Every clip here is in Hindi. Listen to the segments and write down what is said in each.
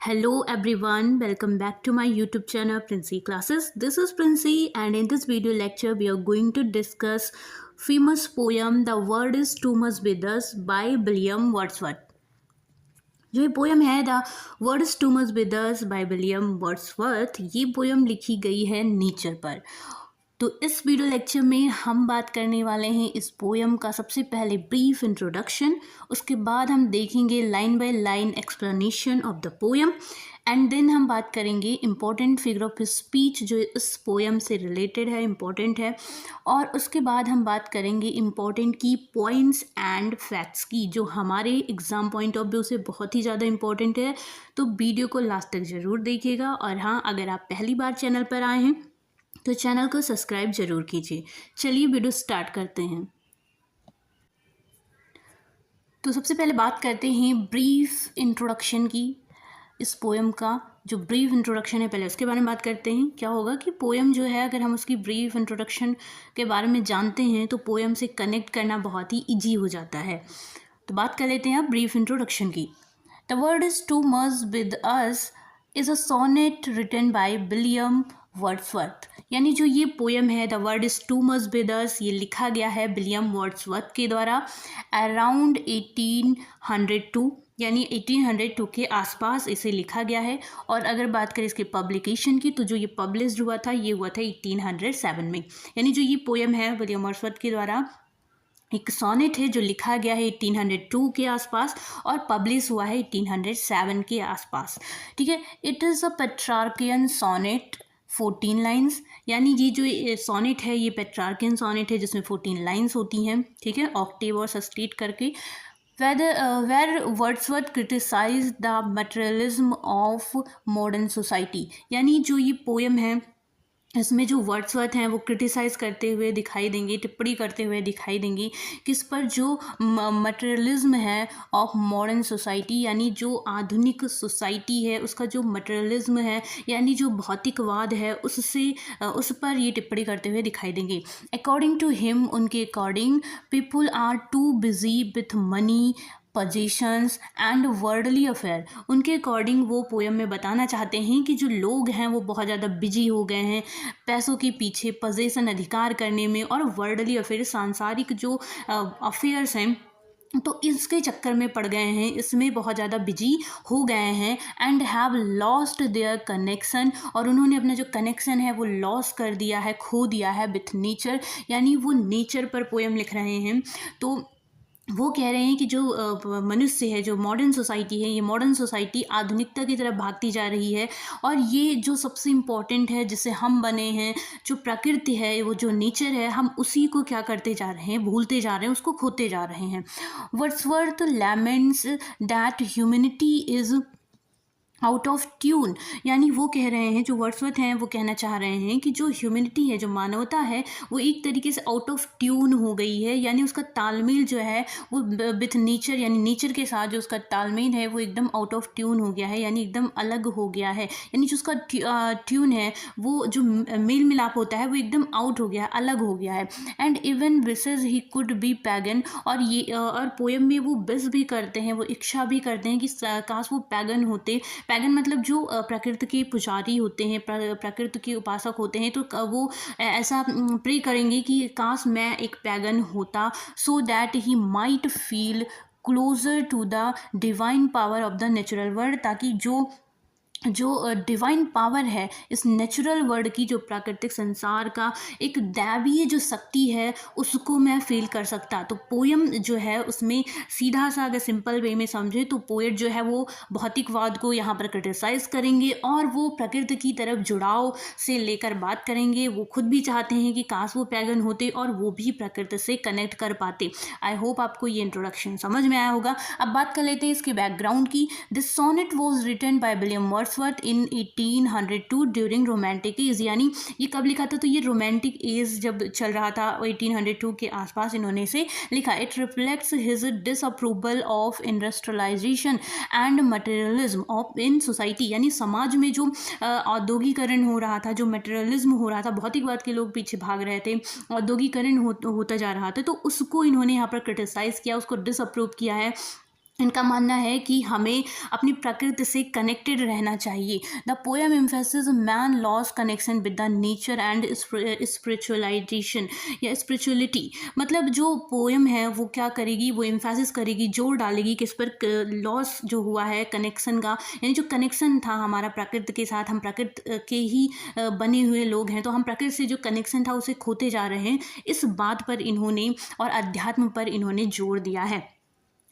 Hello everyone, welcome back to my YouTube channel Princey Classes. This is Princey and in this video lecture we are going to discuss famous poem The Word is Too Much With Us by William Wordsworth. जो ये पोएम है the world is too much with us bye William Wordsworth, ये पोएम लिखी गई है नेचर पर। तो इस वीडियो लेक्चर में हम बात करने वाले हैं इस पोएम का सबसे पहले ब्रीफ इंट्रोडक्शन, उसके बाद हम देखेंगे line by line explanation of the poem and then हम बात करेंगे इम्पॉर्टेंट फिगर ऑफ स्पीच जो इस पोएम से रिलेटेड है, इम्पॉर्टेंट है। और उसके बाद हम बात करेंगे इम्पॉर्टेंट की पॉइंट्स एंड फैक्ट्स की, जो हमारे एग्ज़ाम पॉइंट ऑफ व्यू से बहुत ही ज़्यादा इम्पॉर्टेंट है। तो वीडियो को लास्ट तक ज़रूर देखिएगा। और हाँ, अगर आप पहली बार चैनल पर आए हैं तो चैनल को सब्सक्राइब ज़रूर कीजिए। चलिए वीडियो स्टार्ट करते हैं। तो सबसे पहले बात करते हैं ब्रीफ इंट्रोडक्शन की। इस पोएम का जो ब्रीफ इंट्रोडक्शन है पहले उसके बारे में बात करते हैं। क्या होगा कि पोएम जो है, अगर हम उसकी ब्रीफ इंट्रोडक्शन के बारे में जानते हैं तो पोएम से कनेक्ट करना बहुत ही ईजी हो जाता है। तो बात कर लेते हैं अब ब्रीफ इंट्रोडक्शन की। The world is too much with us is a sonnet written by William Wordsworth. यानी जो ये पोएम है the world is too much with us, ये लिखा गया है विलियम वर्ड्सवर्थ के द्वारा अराउंड 1802, यानी 1802 के आसपास इसे लिखा गया है। और अगर बात करें इसके पब्लिकेशन की तो जो ये पब्लिश्ड हुआ था ये हुआ था 1807 में। यानी जो ये पोएम है विलियम वर्ड्सवर्थ के द्वारा एक सोनेट है जो लिखा गया है 1802 के आसपास और पब्लिश हुआ है 1807 के आसपास। ठीक है, it is a Petrarchan sonnet 14 lines. यानी ये जो सोनेट है ये पेट्रार्कियन सोनेट है जिसमें 14 लाइन्स होती हैं। ठीक है, ऑक्टेव और सस्टेट करके। where Wordsworth criticized the materialism of modern society। यानी जो ये पोएम है इसमें जो वर्ड्सवर्थ हैं वो क्रिटिसाइज़ करते हुए दिखाई देंगे, टिप्पणी करते हुए दिखाई देंगी किस पर, जो मटेरियलिज्म है ऑफ मॉडर्न सोसाइटी, यानी जो आधुनिक सोसाइटी है उसका जो मटेरियलिज्म है यानी जो भौतिकवाद है उससे उस पर ये टिप्पणी करते हुए दिखाई देंगे। अकॉर्डिंग टू हिम, उनके according, people are too busy with money, positions and worldly affair. उनके अकॉर्डिंग वो पोएम में बताना चाहते हैं कि जो लोग हैं वो बहुत ज़्यादा बिजी हो गए हैं पैसों के पीछे, पोजीशन अधिकार करने में, और वर्ल्डली अफेयर सांसारिक जो अफेयर्स हैं तो इसके चक्कर में पड़ गए हैं, इसमें बहुत ज़्यादा बिजी हो गए हैं। And have lost their connection, और उन्होंने अपना जो कनेक्शन है वो लॉस कर दिया है, खो दिया है विथ नेचर। यानी वो नेचर पर पोएम लिख रहे हैं। तो वो कह रहे हैं कि जो मनुष्य है, जो मॉडर्न सोसाइटी है, ये मॉडर्न सोसाइटी आधुनिकता की तरफ भागती जा रही है। और ये जो सबसे इम्पॉर्टेंट है जिससे हम बने हैं, जो प्रकृति है, वो जो नेचर है, हम उसी को क्या करते जा रहे हैं, भूलते जा रहे हैं, उसको खोते जा रहे हैं। Wordsworth laments that humanity is out of tune. यानी वो कह रहे हैं, जो वर्ड्सवर्थ हैं वो कहना चाह रहे हैं कि जो ह्यूमैनिटी है, जो मानवता है, वो एक तरीके से आउट ऑफ ट्यून हो गई है। यानी उसका तालमेल जो है वो विथ नेचर, यानी नेचर के साथ जो उसका तालमेल है वो एकदम आउट ऑफ ट्यून हो गया है, यानी एकदम अलग हो गया है। यानी जो उसका ट्यून है, वो जो मेल मिलाप होता है वो एकदम आउट हो गया है, अलग हो गया है। And even wishes he could be pagan, और ये और पोएम में वो विश भी करते हैं, वो इच्छा भी करते हैं कि काश वो पैगन होते। पैगन मतलब जो प्रकृति के पुजारी होते हैं, प्रकृति के उपासक होते हैं, तो वो ऐसा प्रे करेंगे कि काश मैं एक पैगन होता, so that he might feel closer to the divine power of the natural world. ताकि जो डिवाइन पावर है इस नेचुरल वर्ल्ड की, जो प्राकृतिक संसार का एक दैवीय जो शक्ति है उसको मैं फील कर सकता। तो पोएम जो है उसमें सीधा सा अगर सिंपल वे में समझे तो पोएट जो है वो भौतिकवाद को यहाँ पर क्रिटिसाइज़ करेंगे और वो प्रकृति की तरफ जुड़ाव से लेकर बात करेंगे। वो खुद भी चाहते हैं कि काश वो पैगन होते और वो भी प्रकृति से कनेक्ट कर पाते। आई होप आपको ये इंट्रोडक्शन समझ में आया होगा। अब बात कर लेते हैं इसके बैकग्राउंड की। This sonnet was written by William Wordsworth in 1802 during romantic age. यानी ये कब लिखा था, तो ये रोमांटिक एज जब चल रहा था 1802 के आसपास इन्होंने इसे लिखा। It reflects his disapproval of industrialisation and materialism of in society. यानी समाज में जो औद्योगिकरण हो रहा था, जो मटेरियलिज्म हो रहा था, भौतिकवाद के लोग पीछे भाग रहे थे, औद्योगिकरण होता जा रहा था, तो उसको इन्होंने यहाँ पर क्रिटिसाइज़ किया, उसको डिसअप्रूव किया है। इनका मानना है कि हमें अपनी प्रकृति से कनेक्टेड रहना चाहिए। The poem emphasis man loss connection with the nature and spiritualisation या स्पिरिचुअलिटी। मतलब जो पोएम है वो क्या करेगी, वो एम्फेसिस करेगी, जोर डालेगी कि इस पर लॉस जो हुआ है कनेक्शन का, यानी जो कनेक्शन था हमारा प्रकृति के साथ, हम प्रकृति के ही बने हुए लोग हैं, तो हम प्रकृति से जो कनेक्शन था उसे खोते जा रहे हैं। इस बात पर इन्होंने और अध्यात्म पर इन्होंने जोर दिया है।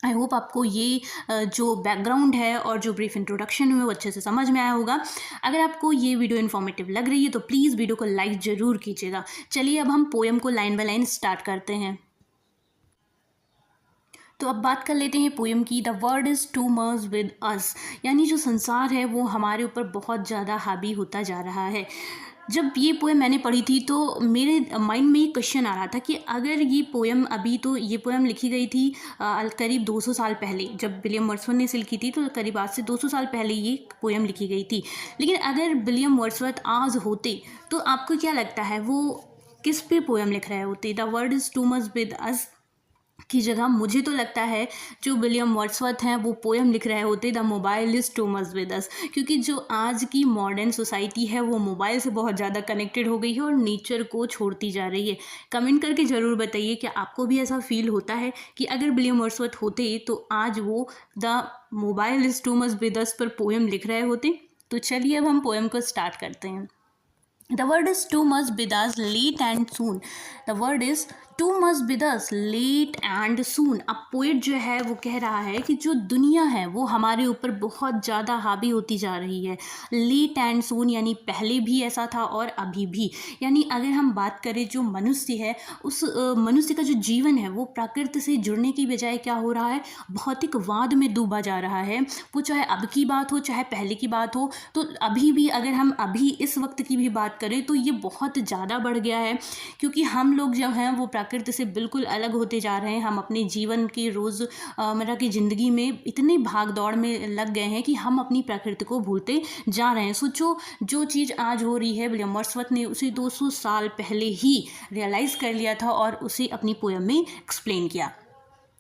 आई होप आपको ये जो बैकग्राउंड है और जो ब्रीफ इंट्रोडक्शन है वो अच्छे से समझ में आया होगा। अगर आपको ये वीडियो इन्फॉर्मेटिव लग रही है तो प्लीज़ वीडियो को लाइक ज़रूर कीजिएगा। चलिए अब हम पोएम को लाइन बाय लाइन स्टार्ट करते हैं। तो अब बात कर लेते हैं पोएम की। The world is too much with अस, यानी जो संसार है वो हमारे ऊपर बहुत ज़्यादा हावी होता जा रहा है। जब ये पोएम मैंने पढ़ी थी तो मेरे माइंड में ये क्वेश्चन आ रहा था कि अगर ये पोएम, अभी तो ये पोएम लिखी गई थी करीब 200 साल पहले, जब विलियम वर्ड्सवर्थ ने इसे लिखी थी तो करीब आज से 200 साल पहले ये पोएम लिखी गई थी। लेकिन अगर विलियम वर्ड्सवर्थ आज होते तो आपको क्या लगता है वो किस पे पोएम लिख रहे होते? The world is too much with अस की जगह मुझे तो लगता है जो विलियम वर्ड्सवर्थ हैं वो पोएम लिख रहे होते the mobile is too much with अस, क्योंकि जो आज की मॉडर्न सोसाइटी है वो मोबाइल से बहुत ज़्यादा कनेक्टेड हो गई है और नेचर को छोड़ती जा रही है। कमेंट करके ज़रूर बताइए कि आपको भी ऐसा फील होता है कि अगर विलियम वर्ड्सवर्थ होते तो आज वो the mobile is too much with अस पर पोएम लिख रहे होते। तो चलिए अब हम पोएम को स्टार्ट करते हैं। The word is too much with us late and soon. The word is too much with us late and soon. अब पोइट जो है वो कह रहा है कि जो दुनिया है वो हमारे ऊपर बहुत ज़्यादा हावी होती जा रही है। लेट एंड सून यानी पहले भी ऐसा था और अभी भी। यानी अगर हम बात करें जो मनुष्य है उस मनुष्य का जो जीवन है वो प्रकृति से जुड़ने की बजाय क्या हो रहा है, भौतिकवाद में डूबा जा रहा है। वो चाहे अब की बात हो चाहे पहले की बात हो, तो अभी भी अगर हम अभी इस वक्त की भी बात करें तो ये बहुत ज़्यादा बढ़ गया है, क्योंकि हम लोग जो हैं वो प्रकृति से बिल्कुल अलग होते जा रहे हैं। हम अपने जीवन की रोज़मर्रा की ज़िंदगी में इतने भाग दौड़ में लग गए हैं कि हम अपनी प्रकृति को भूलते जा रहे हैं। सोचो जो चीज़ आज हो रही है विलियम वर्ड्सवर्थ ने उसे 200 साल पहले ही रियलाइज़ कर लिया था और उसे अपनी पोएम में एक्सप्लेन किया।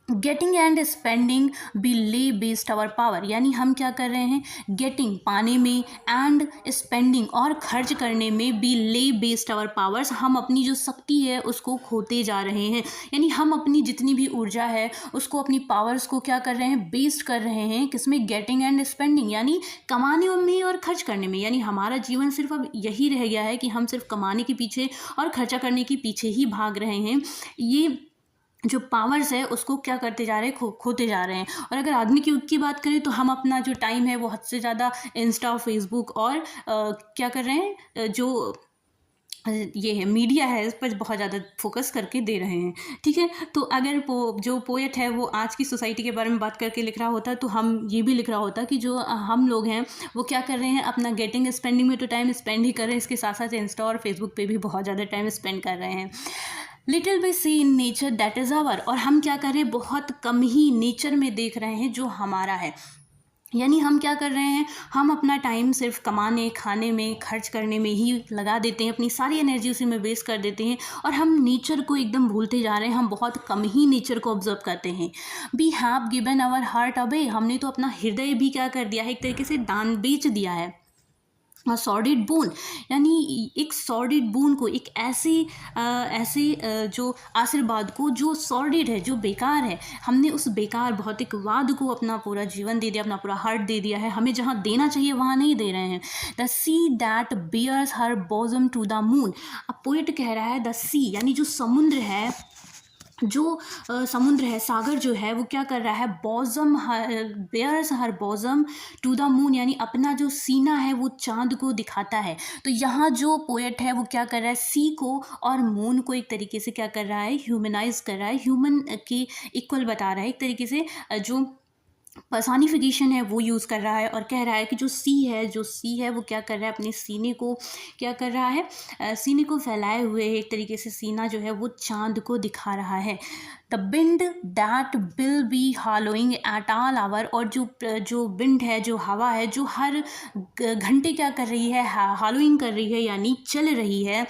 गेटिंग एंड स्पेंडिंग बी ले बेस्ड आवर पावर, यानी हम क्या कर रहे हैं, गेटिंग पाने में एंड स्पेंडिंग और खर्च करने में बी ले बेस्ड आवर पावर्स, हम अपनी जो शक्ति है उसको खोते जा रहे हैं। यानी हम अपनी जितनी भी ऊर्जा है उसको, अपनी पावर्स को क्या कर रहे हैं, बेस्ड कर रहे हैं किसमें, गेटिंग एंड स्पेंडिंग, यानी कमाने में और खर्च करने में। यानी हमारा जीवन सिर्फ अब यही रह गया है कि हम सिर्फ कमाने के पीछे और खर्चा करने के पीछे ही भाग रहे हैं। ये जो पावर्स है उसको क्या करते जा रहे हैं, खोते जा रहे हैं। और अगर आधुनिक युग की बात करें तो हम अपना जो टाइम है वो हद से ज़्यादा इंस्टा, फेसबुक और क्या कर रहे हैं, जो ये है मीडिया है इस पर बहुत ज़्यादा फोकस करके दे रहे हैं। ठीक है, तो अगर जो पोएट है वो आज की सोसाइटी के बारे में बात करके लिख रहा होता तो हम ये भी लिख रहा होता कि जो हम लोग हैं वो क्या कर रहे हैं, अपना गेटिंग स्पेंडिंग में तो टाइम स्पेंड ही कर रहे हैं, इसके साथ साथ इंस्टा और फेसबुक पे भी बहुत ज़्यादा टाइम स्पेंड कर रहे हैं। Little we see in nature that is our, और हम क्या कर रहे हैं, बहुत कम ही नेचर में देख रहे हैं जो हमारा है। यानी हम क्या कर रहे हैं, हम अपना टाइम सिर्फ कमाने, खाने में, खर्च करने में ही लगा देते हैं, अपनी सारी एनर्जी उसी में वेस्ट कर देते हैं और हम नेचर को एकदम भूलते जा रहे हैं। हम बहुत कम ही नेचर को ऑब्जर्व करते हैं। We have given our heart away, हमने तो अपना हृदय भी क्या कर दिया है, एक तरीके से दान बेच दिया है। सॉर्डिड बोन, यानी एक सॉर्डिड बोन को, एक ऐसे जो आशीर्वाद को जो सॉर्डिड है, जो बेकार है, हमने उस बेकार भौतिकवाद को अपना पूरा जीवन दे दिया, अपना पूरा हार्ट दे दिया है। हमें जहाँ देना चाहिए वहाँ नहीं दे रहे हैं। The sea that bears her bosom to the moon, अब पोइट कह रहा है द सी यानी जो समुद्र है, जो समुद्र है, सागर जो है वो क्या कर रहा है, bosom bears her bosom to the moon, यानी अपना जो सीना है वो चांद को दिखाता है। तो यहाँ जो पोएट है वो क्या कर रहा है, सी को और मून को एक तरीके से क्या कर रहा है, ह्यूमनाइज कर रहा है, ह्यूमन के इक्वल बता रहा है एक तरीके से। जो पर्सोनिफिकेशन है वो यूज़ कर रहा है और कह रहा है कि जो सी है वो क्या कर रहा है, अपने सीने को क्या कर रहा है, सीने को फैलाए हुए एक तरीके से सीना जो है वो चांद को दिखा रहा है। The wind that will be howling at all hour, और जो विंड है, जो हवा है, जो हर घंटे क्या कर रही है, हालोइंग कर रही है, यानी चल रही है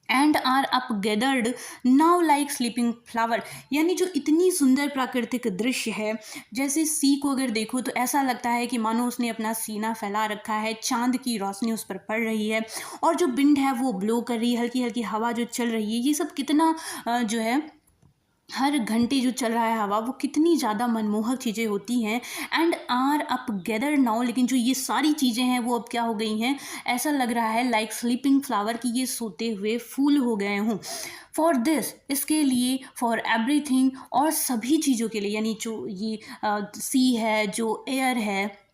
and are up gathered now like sleeping flower. यानी जो इतनी सुंदर प्राकृतिक दृश्य है, जैसे सी को अगर देखो तो ऐसा लगता है कि मानो उसने अपना सीना फैला रखा है, चांद की रोशनी उस पर पड़ रही है, और जो विंड है वो ब्लो कर रही है, हल्की हल्की हवा जो चल रही है, ये सब कितना जो है हर घंटे जो चल रहा है हवा, वो कितनी ज़्यादा मनमोहक चीज़ें होती हैं। And are up gather now, लेकिन जो ये सारी चीज़ें हैं वो अब क्या हो गई हैं, ऐसा लग रहा है लाइक स्लीपिंग फ्लावर कि ये सोते हुए फूल हो गए हों। फॉर दिस, इसके लिए, फॉर एवरीथिंग, और सभी चीज़ों के लिए, यानी जो ये सी है, जो एयर है,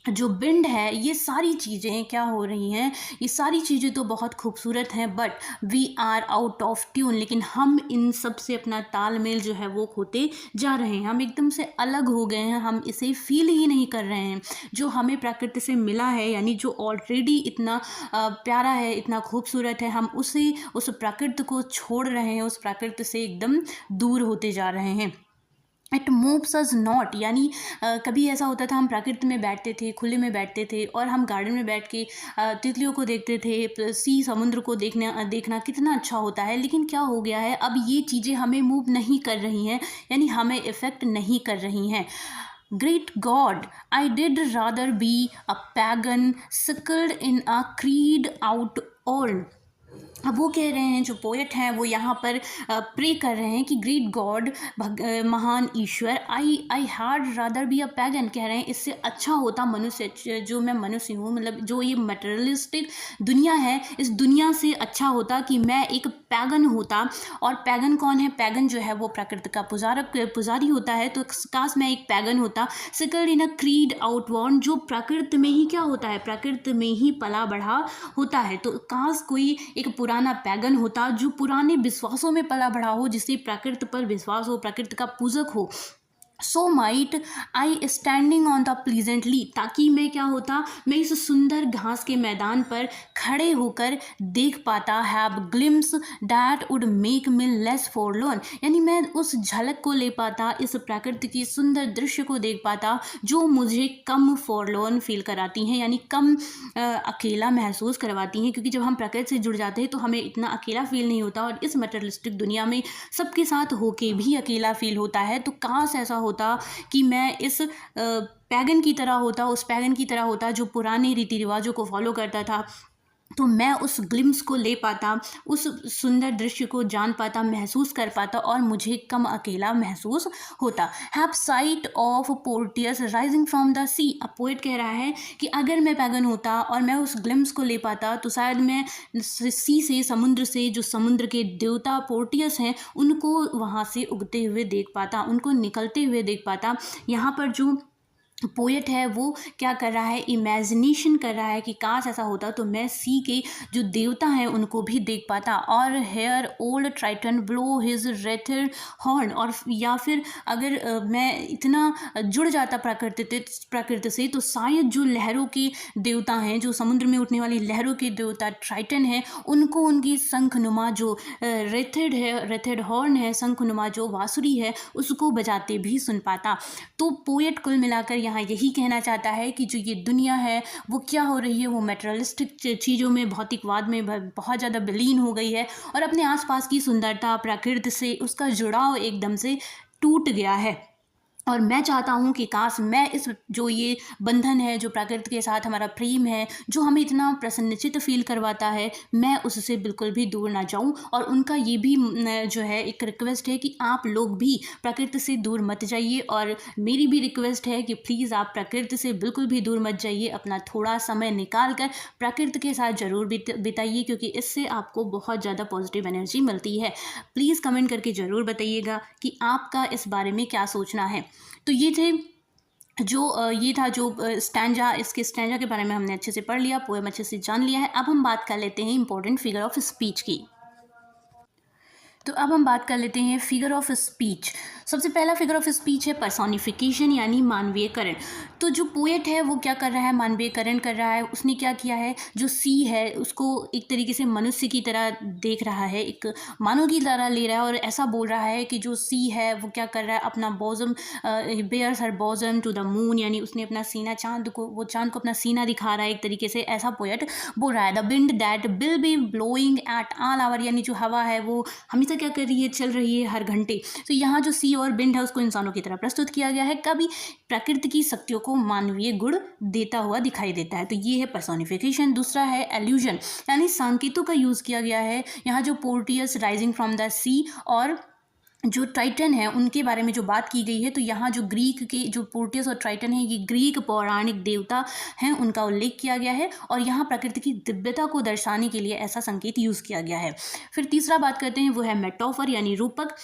जो विंड है, ये सारी चीज़ें क्या हो रही हैं, ये सारी चीज़ें तो बहुत खूबसूरत हैं, but we are out of tune. लेकिन हम इन सब से अपना तालमेल जो है वो खोते जा रहे हैं, हम एकदम से अलग हो गए हैं, हम इसे फील ही नहीं कर रहे हैं। जो हमें प्रकृति से मिला है, यानी जो ऑलरेडी इतना प्यारा है, इतना खूबसूरत है, हम उस प्रकृति को छोड़ रहे हैं, उस प्रकृति से एकदम दूर होते जा रहे हैं। इट मूव्स अस नॉट, यानी कभी ऐसा होता था हम प्रकृति में बैठते थे, खुले में बैठते थे, और हम गार्डन में बैठ के तितलियों को देखते थे, सी समुद्र को देखना कितना अच्छा होता है। लेकिन क्या हो गया है, अब ये चीज़ें हमें मूव नहीं कर रही हैं, यानी हमें इफ़ेक्ट नहीं कर रही हैं। Great God, I did rather be a pagan sickled in a creed out old. अब वो कह रहे हैं, जो पोएट हैं वो यहाँ पर प्रे कर रहे हैं कि ग्रेट गॉड, महान ईश्वर, I had rather be a pagan, कह रहे हैं इससे अच्छा होता मनुष्य, जो मैं मनुष्य हूँ, मतलब जो ये मटेरियलिस्टिक दुनिया है, इस दुनिया से अच्छा होता कि मैं एक पैगन होता। और पैगन कौन है, पैगन जो है वो प्रकृति का पुजारी होता है, तो काश मैं एक पैगन होता। सिकल्ड इन अ क्रीड आउटवर्न, जो प्रकृति में ही क्या होता है, प्रकृति में ही पला बढ़ा होता है, तो काश कोई एक पुराना पैगन होता जो पुराने विश्वासों में पला बढ़ा हो, जिसे प्रकृति पर विश्वास हो, प्रकृति का पूजक हो। So might I standing on the pleasantly, ताकि मैं क्या होता, मैं इस सुंदर घास के मैदान पर खड़े होकर देख पाता। Have glimpse that would make me less forlorn, यानी मैं उस झलक को ले पाता, इस प्रकृति की सुंदर दृश्य को देख पाता जो मुझे कम फॉरलॉर्न फील कराती हैं, यानी कम अकेला महसूस करवाती हैं। क्योंकि जब हम प्रकृति से जुड़ जाते हैं तो हमें इतना अकेला फील नहीं होता, और इस मटेरियलिस्टिक दुनिया में सबके साथ होके भी अकेला फील होता है। तो काश ऐसा होता कि मैं इस पैगन की तरह होता, उस पैगन की तरह होता जो पुराने रीति रिवाजों को फॉलो करता था, तो मैं उस ग्लिम्स को ले पाता, उस सुंदर दृश्य को जान पाता, महसूस कर पाता, और मुझे कम अकेला महसूस होता। Have sight of Proteus rising from the sea, अब पोएट कह रहा है कि अगर मैं पैगन होता और मैं उस ग्लिम्स को ले पाता, तो शायद मैं सी से, समुद्र से, जो समुद्र के देवता पोर्टियस हैं, उनको वहाँ से उगते हुए देख पाता, उनको निकलते हुए देख पाता। यहाँ पर जो पोएट है वो क्या कर रहा है, इमेजिनेशन कर रहा है कि काश ऐसा होता तो मैं सी के जो देवता हैं उनको भी देख पाता। और hear old Triton blow his wreathed horn, और या फिर अगर मैं इतना जुड़ जाता प्रकृति से, तो शायद जो लहरों के देवता हैं, जो समुद्र में उठने वाली लहरों के देवता ट्राइटन हैं, उनको उनकी शंखनुमा जो रेथेड हॉर्न है, शंखनुमा जो बांसुरी है, उसको बजाते भी सुन पाता। तो पोएट कुल मिलाकर यहाँ यही कहना चाहता है कि जो ये दुनिया है वो क्या हो रही है, वो मेटेरियलिस्टिक चीज़ों में, भौतिकवाद में बहुत ज़्यादा विलीन हो गई है, और अपने आसपास की सुंदरता, प्रकृति से उसका जुड़ाव एकदम से टूट गया है। और मैं चाहता हूँ कि काश मैं इस जो ये बंधन है, जो प्रकृति के साथ हमारा प्रेम है, जो हमें इतना प्रसन्नचित्त फील करवाता है, मैं उससे बिल्कुल भी दूर ना जाऊँ। और उनका ये भी जो है एक रिक्वेस्ट है कि आप लोग भी प्रकृति से दूर मत जाइए, और मेरी भी रिक्वेस्ट है कि प्लीज़ आप प्रकृति से बिल्कुल भी दूर मत जाइए। अपना थोड़ा समय निकाल कर प्रकृति के साथ ज़रूर बिताइए, क्योंकि इससे आपको बहुत ज़्यादा पॉजिटिव एनर्जी मिलती है। प्लीज़ कमेंट करके ज़रूर बताइएगा कि आपका इस बारे में क्या सोचना है। तो ये था जो स्टैंजा, इसके स्टैंजा के बारे में हमने अच्छे से पढ़ लिया, पोएम अच्छे से जान लिया है। अब हम बात कर लेते हैं इंपॉर्टेंट फिगर ऑफ स्पीच की। तो अब हम बात कर लेते हैं फिगर ऑफ स्पीच। सबसे पहला फिगर ऑफ स्पीच है पर्सोनिफिकेशन यानी मानवीयकरण। तो जो पोएट है वो क्या कर रहा है, मानवीयकरण कर रहा है। उसने क्या किया है, जो सी है उसको एक तरीके से मनुष्य की तरह देख रहा है, एक मानव की तरह ले रहा है और ऐसा बोल रहा है कि जो सी है वो क्या कर रहा है, अपना bosom bears her bosom to the moon, यानी उसने अपना सीना चांद को अपना सीना दिखा रहा है एक तरीके से, ऐसा पोएट बोल रहा है। The wind that will be blowing at all hour, यानी जो हवा है वो हमेशा क्या कर रही है, चल रही है हर घंटे। तो यहाँ जो सी और विंड है उसको इंसानों की तरह प्रस्तुत किया गया है, कभी प्रकृति की शक्तियों को मानवीय गुण देता हुआ दिखाई देता है। तो ये है पर्सोनिफिकेशन। दूसरा है एल्यूजन, यानी संकेतों का यूज़ किया गया है। यहाँ जो पोर्टियस राइजिंग फ्रॉम द सी और जो ट्राइटन है उनके बारे में जो बात की गई है, तो यहाँ जो ग्रीक के जो पोर्टियस और ट्राइटन है ये ग्रीक पौराणिक देवता हैं, उनका उल्लेख किया गया है और यहाँ प्रकृति की दिव्यता को दर्शाने के लिए ऐसा संकेत यूज़ किया गया है। फिर तीसरा बात करते हैं वो है मेटाफर यानी रूपक।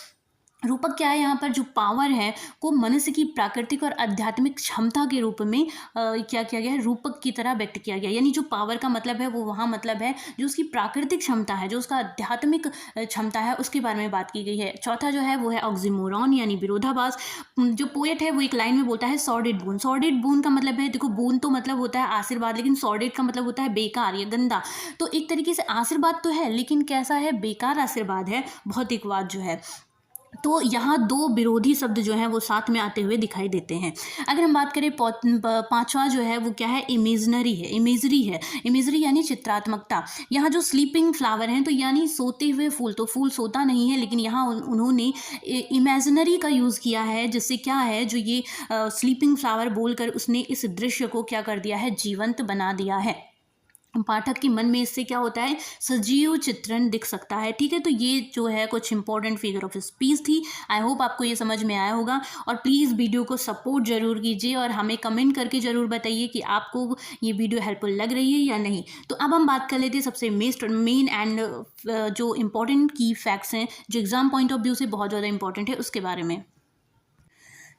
रूपक क्या है, यहाँ पर जो पावर है को मनुष्य की प्राकृतिक और आध्यात्मिक क्षमता के रूप में क्या किया गया है, रूपक की तरह व्यक्त किया गया। यानी जो पावर का मतलब है वो वहाँ मतलब है जो उसकी प्राकृतिक क्षमता है, जो उसका आध्यात्मिक क्षमता है, उसके बारे में बात की गई है। चौथा जो है वो है ऑक्सीमोरॉन यानी विरोधाभास। जो पोएट है वो एक लाइन में बोलता है सॉर्डेड बून। सॉर्डेड बून का मतलब है, देखो बून तो मतलब होता है आशीर्वाद, लेकिन सॉर्डेड का मतलब होता है बेकार या गंदा। तो एक तरीके से आशीर्वाद तो है लेकिन कैसा है, बेकार आशीर्वाद है, भौतिकवाद जो है। तो यहाँ दो विरोधी शब्द जो हैं वो साथ में आते हुए दिखाई देते हैं। अगर हम बात करें पांचवा जो है वो क्या है, इमेजनरी है, इमेजरी है। इमेजरी यानी चित्रात्मकता। यहाँ जो स्लीपिंग फ्लावर हैं तो यानी सोते हुए फूल, तो फूल सोता नहीं है लेकिन यहाँ उन्होंने इमेजनरी का यूज़ किया है, जिससे क्या है, जो ये स्लीपिंग फ्लावर बोलकर उसने इस दृश्य को क्या कर दिया है, जीवंत बना दिया है। पाठक के मन में इससे क्या होता है, सजीव चित्रण दिख सकता है। ठीक है, तो ये जो है कुछ इंपॉर्टेंट फिगर ऑफ स्पीच थी। आई होप आपको ये समझ में आया होगा और प्लीज़ वीडियो को सपोर्ट ज़रूर कीजिए और हमें कमेंट करके ज़रूर बताइए कि आपको ये वीडियो हेल्पफुल लग रही है या नहीं। तो अब हम बात कर लेते हैं सबसे मेन एंड जो इम्पोर्टेंट की फैक्ट्स हैं जो एग्ज़ाम पॉइंट ऑफ व्यू से बहुत ज़्यादा इंपॉर्टेंट है उसके बारे में।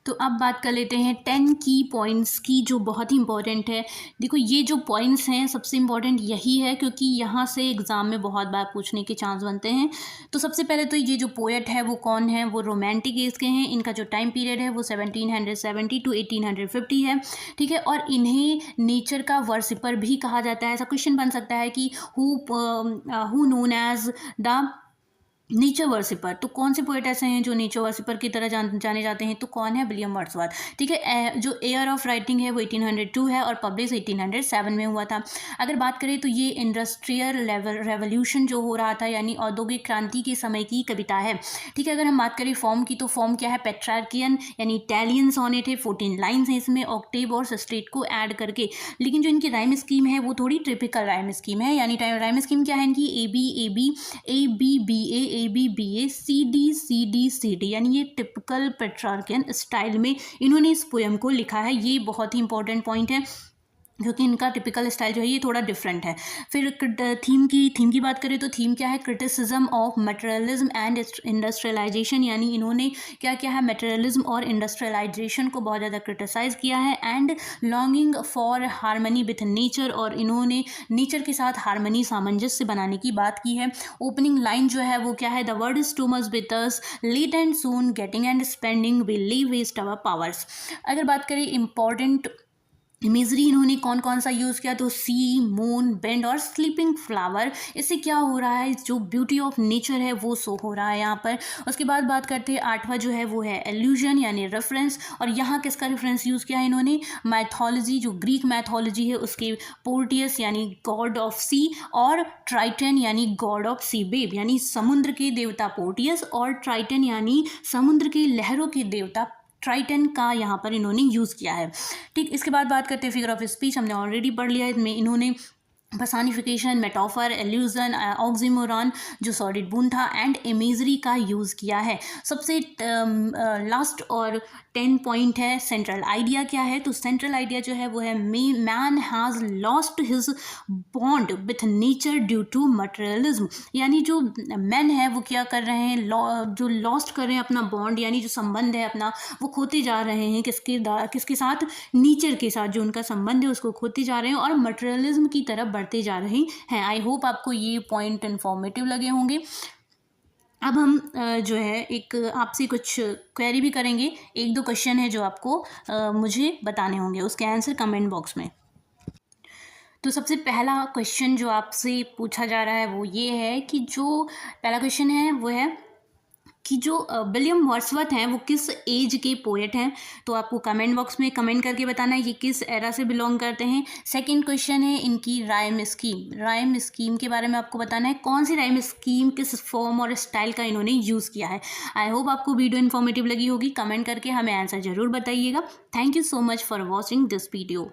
तो अब बात कर लेते हैं 10 की पॉइंट्स की जो बहुत ही इंपॉर्टेंट है। देखो ये जो पॉइंट्स हैं सबसे इम्पॉर्टेंट यही है क्योंकि यहाँ से एग्ज़ाम में बहुत बार पूछने के चांस बनते हैं। तो सबसे पहले तो ये जो पोएट है वो कौन है, वो रोमांटिक एज के हैं। इनका जो टाइम पीरियड है वो 1770 टू 1850 है। ठीक है, और इन्हें नेचर का वर्शिपर भी कहा जाता है। ऐसा क्वेश्चन बन सकता है कि who known as the nature worshipper. तो कौन से पोएट ऐसे हैं जो नेचर वर्शिपर की तरह जाने जाते हैं, तो कौन है, विलियम वर्ड्सवर्थ। ठीक है, जो एयर ऑफ राइटिंग है वो 1802 है और पब्लिश 1807 में हुआ था। अगर बात करें तो ये इंडस्ट्रियल रेवोल्यूशन जो हो रहा था यानी औद्योगिक क्रांति के समय की कविता है। ठीक है, अगर हम बात करें फॉर्म की तो फॉर्म क्या है, पेट्रार्कियन यानी इटालियन सोनेट है। 14 लाइन्स हैं इसमें, ऑक्टेव और सस्टेट को ऐड करके। लेकिन जो इनकी राइम स्कीम है वो थोड़ी ट्रिपिकल राइम स्कीम है। यानी राइम स्कीम क्या है इनकी, a b b a b b a c d, यानी ये टिपिकल पेट्रार्कियन स्टाइल में इन्होंने इस पोएम को लिखा है। ये बहुत ही इंपॉर्टेंट पॉइंट है क्योंकि इनका टिपिकल स्टाइल जो है ये थोड़ा डिफरेंट है। फिर थीम की बात करें तो थीम क्या है, criticism of materialism and industrialisation. यानी इन्होंने क्या किया है, मटेरियलिज्म और इंडस्ट्रियलाइजेशन को बहुत ज़्यादा क्रिटिसाइज़ किया है। And longing for harmony with nature, और इन्होंने नेचर के साथ हारमनी, सामंजस्य बनाने की बात की है। ओपनिंग लाइन जो है वो क्या है, the world is too much with us, late and soon getting and spending will leave waste our powers. अगर बात करें इंपॉर्टेंट इमेजरी इन्होंने कौन कौन सा यूज़ किया, तो सी, मून, बेंड और स्लीपिंग फ्लावर। इससे क्या हो रहा है, जो ब्यूटी ऑफ नेचर है वो शो हो रहा है यहाँ पर। उसके बाद बात करते हैं आठवां जो है वो है एल्यूजन यानी रेफरेंस। और यहाँ किसका रेफरेंस यूज़ किया है इन्होंने, मैथोलॉजी, जो ग्रीक मैथोलॉजी है उसके पोर्टियस यानी गॉड ऑफ सी और ट्राइटन यानी गॉड ऑफ सी बेब, यानी समुद्र के देवता पोर्टियस और ट्राइटन यानी समुद्र के लहरों के देवता ट्राइटन का यहाँ पर इन्होंने यूज़ किया है। ठीक, इसके बाद बात करते हैं फिगर ऑफ स्पीच। हमने ऑलरेडी पढ़ लिया है, इसमें इन्होंने पर्सोनिफिकेशन, मेटाफर, एल्यूजन, ऑक्सीमोरॉन जो सॉलिड बून था एंड इमेजरी का यूज़ किया है। सबसे लास्ट और 10 पॉइंट है सेंट्रल आइडिया क्या है, तो सेंट्रल आइडिया जो है वो है man has lost his bond with nature due to materialism. यानी जो मैन है वो क्या कर रहे हैं, जो लॉस्ट कर रहे हैं अपना बॉन्ड, यानी जो संबंध है अपना वो खोते जा रहे हैं। किसके साथ, नेचर के साथ जो उनका संबंध है उसको खोते जा रहे हैं और मटेरियलिज्म की तरफ बढ़ते जा रहे हैं। आई होप आपको ये पॉइंट इन्फॉर्मेटिव लगे होंगे। अब हम जो है एक आपसे कुछ क्वेरी भी करेंगे, 1-2 क्वेश्चन है जो आपको मुझे बताने होंगे, उसके आंसर कमेंट बॉक्स में। तो सबसे पहला क्वेश्चन जो आपसे पूछा जा रहा है वो ये है कि जो पहला क्वेश्चन है वो है कि जो विलियम वर्ड्सवर्थ हैं वो किस एज के पोएट हैं। तो आपको कमेंट बॉक्स में कमेंट करके बताना है ये किस एरा से बिलोंग करते हैं। सेकंड क्वेश्चन है इनकी राइम स्कीम के बारे में आपको बताना है, कौन सी राइम स्कीम किस फॉर्म और स्टाइल का इन्होंने यूज़ किया है। आई होप आपको वीडियो इन्फॉर्मेटिव लगी होगी, कमेंट करके हमें आंसर ज़रूर बताइएगा। Thank you so much for watching this video.